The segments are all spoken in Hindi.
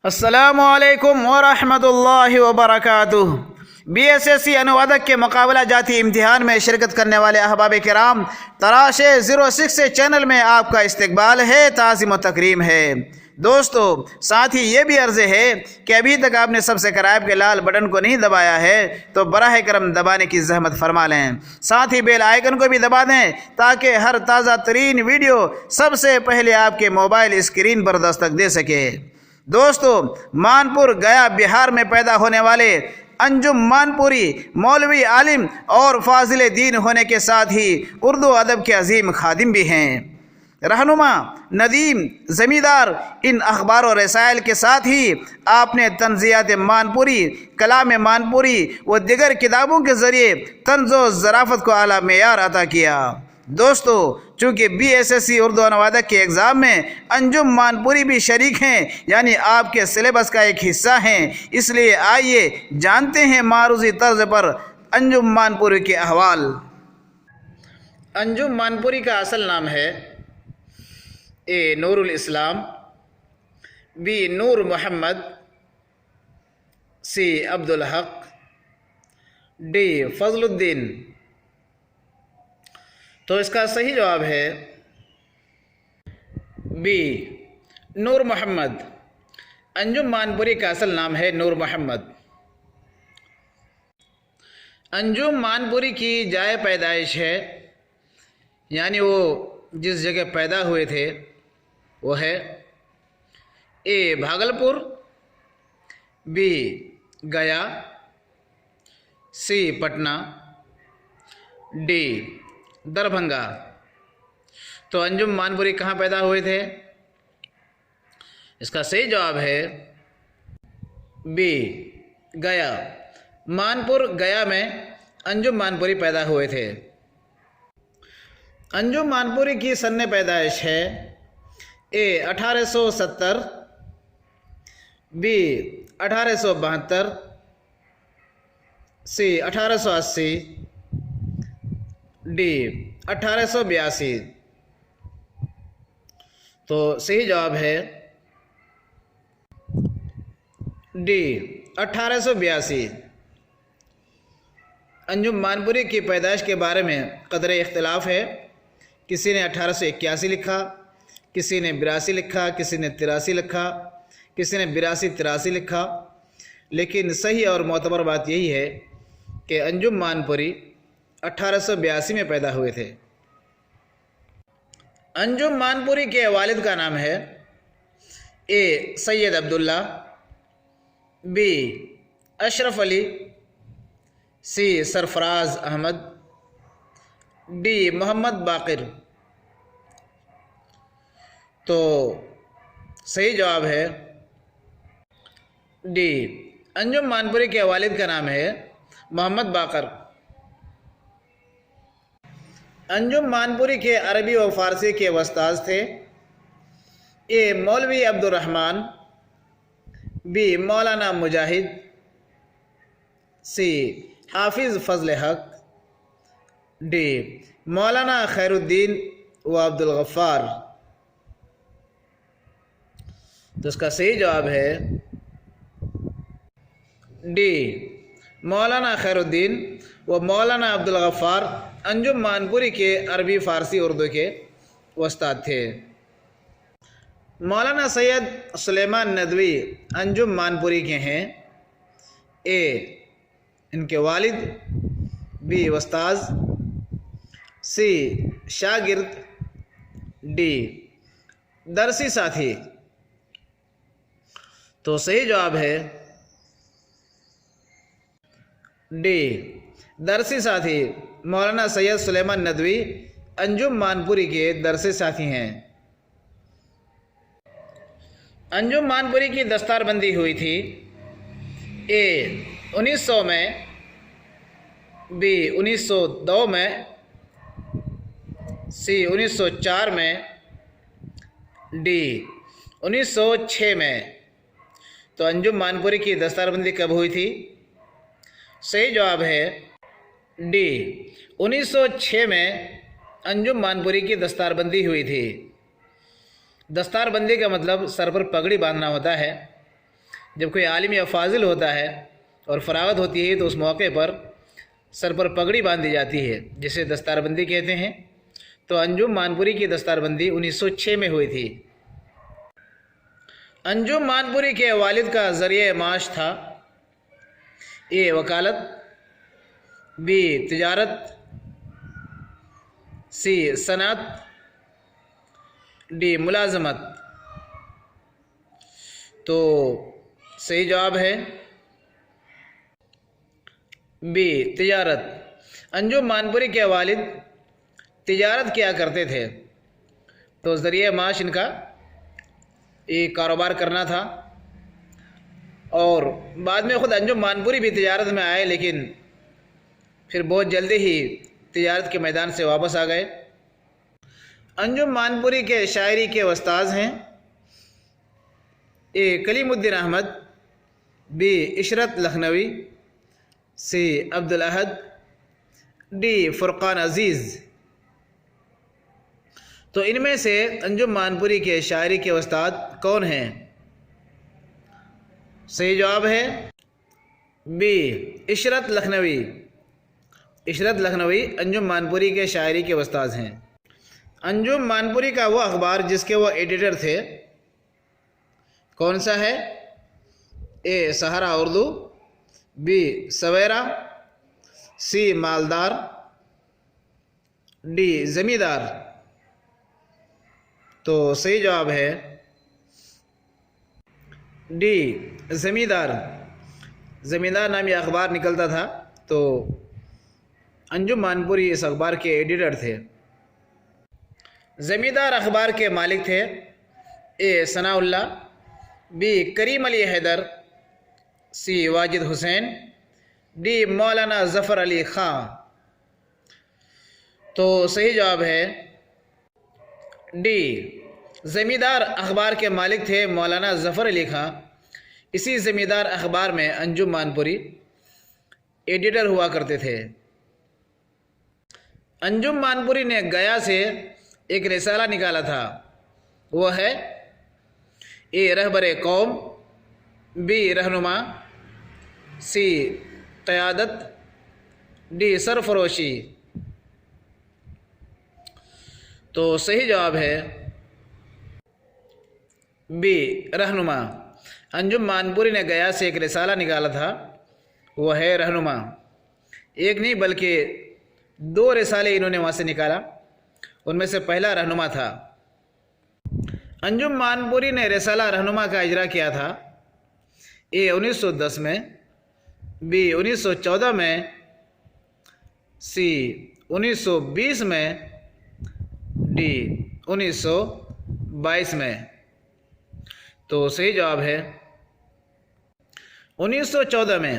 अस्सलामुअलैकुम वरहमतुल्लाहि वबरकातुह। BSSC अनुवादक के मुकाबला जाती इम्तिहान में शिरकत करने वाले अहबाब किराम, तराशे 06 से चैनल में आपका इस्तकबाल है, ताज़ीम व तकरीम है। दोस्तों, साथ ही ये भी अर्ज़ है कि अभी तक आपने सब्सक्राइब के लाल बटन को नहीं दबाया है तो बराह करम दबाने की जहमत फरमा लें। साथ ही बेल आइकन को भी दबा दें ताकि हर ताज़ा तरीन वीडियो सबसे पहले आपके मोबाइल स्क्रीन पर दस्तक दे सके। दोस्तों, मानपुर गया बिहार में पैदा होने वाले अंजुम मानपुरी मौलवी आलिम और फाजिल दीन होने के साथ ही उर्दू अदब के अजीम खादिम भी हैं। रहनुमा, नदीम, ज़मींदार, इन अखबार और रसायल के साथ ही आपने तंज़ियात मानपुरी, कलाम मानपुरी व दिगर किताबों के ज़रिए तंज़ो ज़राफ़त को आला मेयार अता किया। दोस्तों, चूँकि BSSC उर्दू अनुवादक के एग्ज़ाम में अंजुम मानपुरी भी शरीक हैं, यानी आपके सिलेबस का एक हिस्सा हैं, इसलिए आइए जानते हैं मारूज़ी तर्ज पर अंजुम मानपुरी के अहवाल। अंजुम मानपुरी का असल नाम है A. Nurul Islam, B. Noor Mohammad, C. Abdul Haq, D. Fazluddin. तो इसका सही जवाब है B. नूर मोहम्मद। अंजुम मानपुरी का असल नाम है नूर मोहम्मद। अंजुम मानपुरी की जाए पैदाइश है, यानी वो जिस जगह पैदा हुए थे वो है A. भागलपुर, B. गया, C. पटना, D. दरभंगा। तो अंजुम मानपुरी कहाँ पैदा हुए थे? इसका सही जवाब है B. गया। मानपुर गया में अंजुम मानपुरी पैदा हुए थे। अंजुम मानपुरी की सन्ने पैदाइश है A. 1870, B. 1872, C. 1880, D. 1882। तो सही जवाब है D. 1882। अंजुम मानपुरी की पैदाइश के बारे में कदरे इख्तिलाफ है। किसी ने 1881 लिखा, किसी ने 82 लिखा, किसी ने 83 लिखा, किसी ने 82-83 लिखा, लेकिन सही और मोतबर बात यही है कि अंजुम मानपुरी 1882 में पैदा हुए थे। अंजुम मानपुरी के वालिद का नाम है A. Syed Abdullah, B. Ashraf Ali, C. Sarfaraz Ahmad, D. Mohammad बाकिर। तो सही जवाब है D. अंजुम मानपुरी के वालिद का नाम है मोहम्मद बाकर। अंजुम मानपुरी के अरबी व फ़ारसी के उस्ताद थे A. मौलवी अब्दुर्रहमान, B. मौलाना मुजाहिद, C. हाफिज़ फ़ज़ल हक, D. मौलाना खैरुद्दीन व अब्दुल गफ़्फ़ार। तो इसका सही जवाब है D. मौलाना खैरुद्दीन व मौलाना अब्दुल गफ़्फ़ार अंजुम मानपुरी के अरबी फ़ारसी उर्दू के उस्ताद थे। मौलाना सैयद सुलेमान नदवी अंजुम मानपुरी के हैं A. इनके वालिद, B. उस्ताद, C. शागिर्द, D. दरसी साथी। तो सही जवाब है D. दरसी साथी। मौलाना सैयद सुलेमान नदवी अंजुम मानपुरी के दरसी साथी हैं। अंजुम मानपुरी की दस्तारबंदी हुई थी A. 1900 में, B. 1902 में, C. 1904 में, D. 1906 में। तो अंजुम मानपुरी की दस्तारबंदी कब हुई थी? सही जवाब है D. 1906 में अंजुम मानपुरी की दस्तारबंदी हुई थी। दस्तारबंदी का मतलब सर पर पगड़ी बांधना होता है। जब कोई आलिम या फाजिल होता है और फरागत होती है तो उस मौके पर सर पर पगड़ी बांध दी जाती है, जिसे दस्तारबंदी कहते हैं। तो अंजुम मानपुरी की दस्तारबंदी 1906 में हुई थी। अंजुम मानपुरी के वालिद का ज़रिए माश था ए वकालत, बी तिजारत, सी सनअत, डी मुलाजमत। तो सही जवाब है बी तिजारत। अंजुम मानपुरी के वालिद तिजारत किया करते थे, तो ज़रिए माश इनका एक कारोबार करना था। और बाद में ख़ुद अंजुम मानपुरी भी तिजारत में आए, लेकिन फिर बहुत जल्दी ही तिजारत के मैदान से वापस आ गए। अंजुम मानपुरी के शायरी के उस्ताद हैं ए कलीमुद्दीन अहमद, बी इशरत लखनवी, सी अब्दुल अहद, डी फुरकान अजीज़। तो इनमें से अंजुम मानपुरी के शायरी के उस्ताद कौन हैं? सही जवाब है बी इशरत लखनवी। इशरत लखनवी अंजुम मानपुरी के शायरी के उस्ताद हैं। अंजुम मानपुरी का वो अखबार जिसके वो एडिटर थे कौन सा है? ए सहारा उर्दू, बी सवेरा, सी मालदार, डी ज़मींदार। तो सही जवाब है डी ज़मींदार। ज़मींदार नामी अखबार निकलता था, तो अंजुम मानपुरी इस अखबार के एडिटर थे। ज़मींदार अखबार के मालिक थे ए सनाउल्लाह, बी करीम अली हैदर, सी वाजिद हुसैन, डी मौलाना ज़फ़र अली ख़ां। तो सही जवाब है डी ज़मींदार अखबार के मालिक थे मौलाना ज़फ़र अली ख़ां। इसी ज़मींदार अखबार में अंजुम मानपुरी एडिटर हुआ करते थे। अंजुम मानपुरी ने गया से एक रिसाला निकाला था, वो है ए रहबरे कौम, बी रहनुमा, सी क़यादत, डी सरफरोशी। तो सही जवाब है बी रहनुमा। अंजुम मानपुरी ने गया से एक रिसाला निकाला था, वो है रहनुमा। एक नहीं बल्कि 2 रिसाले इन्होंने वहाँ से निकाला, उनमें से पहला रहनुमा था। अंजुम मानपुरी ने रिसाला रहनुमा का इजरा किया था ए 1910 में, बी 1914 में, सी 1920 में, डी 1922 में। तो सही जवाब है 1914 में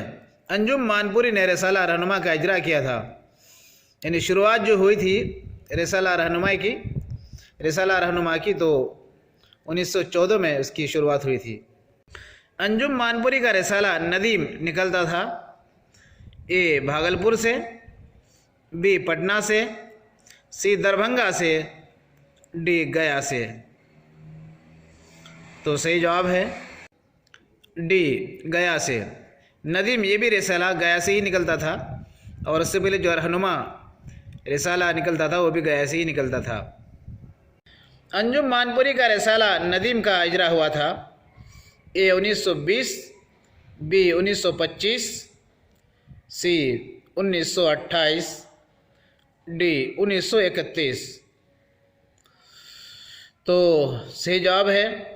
अंजुम मानपुरी ने रिसाला रहनुमा का इजरा किया था। यानी शुरुआत जो हुई थी रिसाला रहनुमा की, तो 1914 में उसकी शुरुआत हुई थी। अंजुम मानपुरी का रिसाला नदीम निकलता था ए भागलपुर से, बी पटना से, सी दरभंगा से, डी गया से। तो सही जवाब है डी गया से। नदीम ये भी रिसाला गया से ही निकलता था, और उससे पहले जो रहनुमा रिसाला निकलता था वो भी गया से ही निकलता था। अंजुम मानपुरी का रिसाला नदीम का इजरा हुआ था ए 1920, बी 1925, सी 1928, डी 1931। तो सही जवाब है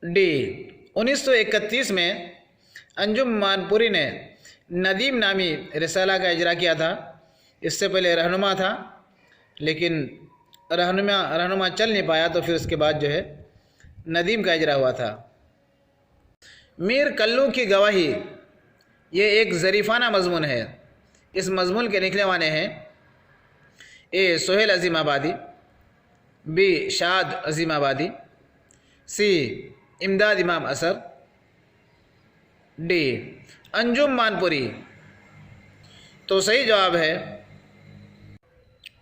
डी 1931 में अंजुम मानपुरी ने नदीम नामी रिसाला का इजरा किया था। इससे पहले रहनुमा था, लेकिन रहनुमा चल नहीं पाया, तो फिर उसके बाद जो है नदीम का इजरा हुआ था। मीर कल्लू की गवाही ये एक ज़रीफ़ाना मज़मून है। इस मज़मून के लिखने वाले हैं ए सोहेल अज़ीम आबादी, बी शाद अज़ीम आबादी, सी इमदाद इमाम असर, डी अंजुम मानपुरी। तो सही जवाब है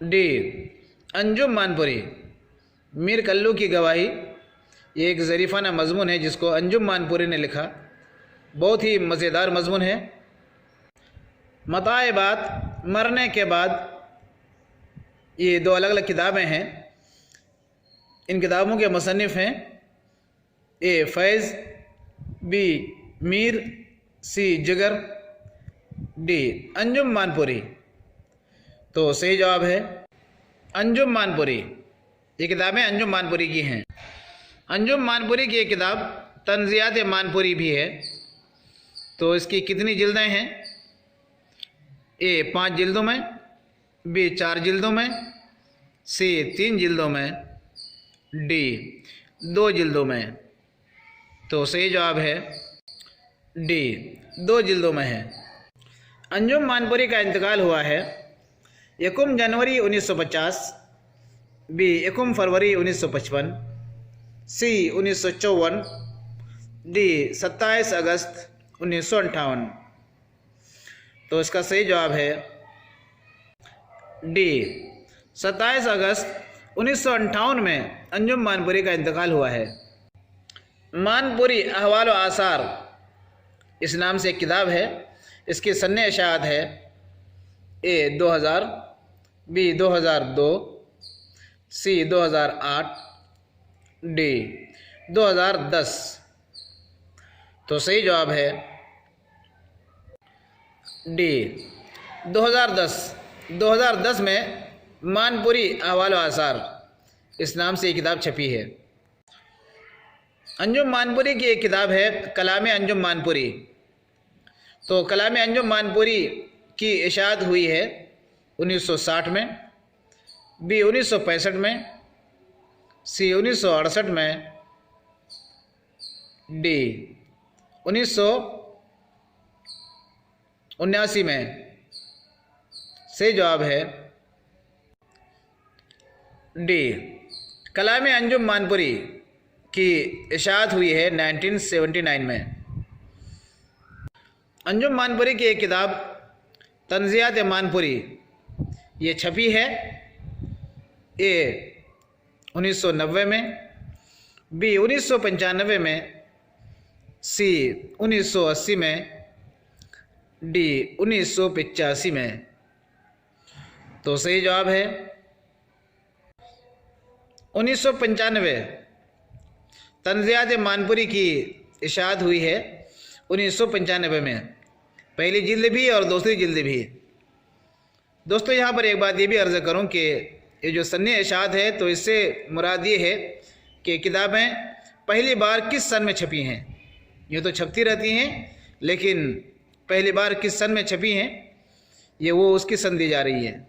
डी अंजुम मानपुरी। मीर कल्लू की गवाही ये एक ज़रीफ़ाना मज़मून है जिसको अंजुम मानपुरी ने लिखा। बहुत ही मज़ेदार मज़मून है। मताए बात, मरने के बाद, ये दो अलग अलग किताबें हैं। इन किताबों के मुसन्निफ़ हैं ए फैज़, बी मीर, सी जिगर, डी अंजुम मानपुरी। तो सही जवाब है अंजुम मानपुरी। ये किताबें अंजुम मानपुरी की हैं। अंजुम मानपुरी की एक किताब तंज़ियात मानपुरी भी है। तो इसकी कितनी जिल्दें हैं? ए 5 जिल्दों में, बी 4 जिल्दों में, सी 3 जिल्दों में, डी 2 जिल्दों में। तो सही जवाब है डी 2 जिल्दों में है। अंजुम मानपुरी का इंतकाल हुआ है 1 जनवरी 1950, बी 1 फरवरी 1955, सी 1954, डी 27 अगस्त 1958। तो इसका सही जवाब है डी 27 अगस्त 1958 में अंजुम मानपुरी का इंतकाल हुआ है। मानपुरी अहवाल व आसार इस नाम से एक किताब है। इसकी सन्ने इशाअत है ए 2000, बी 2002, सी 2008, डी 2010। तो सही जवाब है डी 2010। 2010 में मानपुरी अहवाल व आसार इस नाम से एक किताब छपी है। अंजुम मानपुरी की एक किताब है कलाम अंजुम मानपुरी। तो कलाम अंजुम मानपुरी की इशाअत हुई है 1960 में, बी 1965 में, सी 1968 में, डी 1979 में। सही जवाब है डी कलाम अंजुम मानपुरी की इशाअत हुई है 1979 में। अंजुम मानपुरी की एक किताब तंज़ियात मानपुरी ये छपी है ए 1990 में, बी 1995 में, सी 1980 में, डी 1985 में। तो सही जवाब है 1995। तंज़ियात मानपुरी की इशाअत हुई है 1995 में, पहली जिल्द भी और दूसरी जिल्द भी। दोस्तों यहाँ पर एक बात ये भी अर्ज़ करूँ कि ये जो सन्नी इशाअत है तो इससे मुराद ये है कि किताबें पहली बार किस सन में छपी हैं। ये तो छपती रहती हैं लेकिन पहली बार किस सन में छपी हैं ये वो उसकी सन दी जा रही है।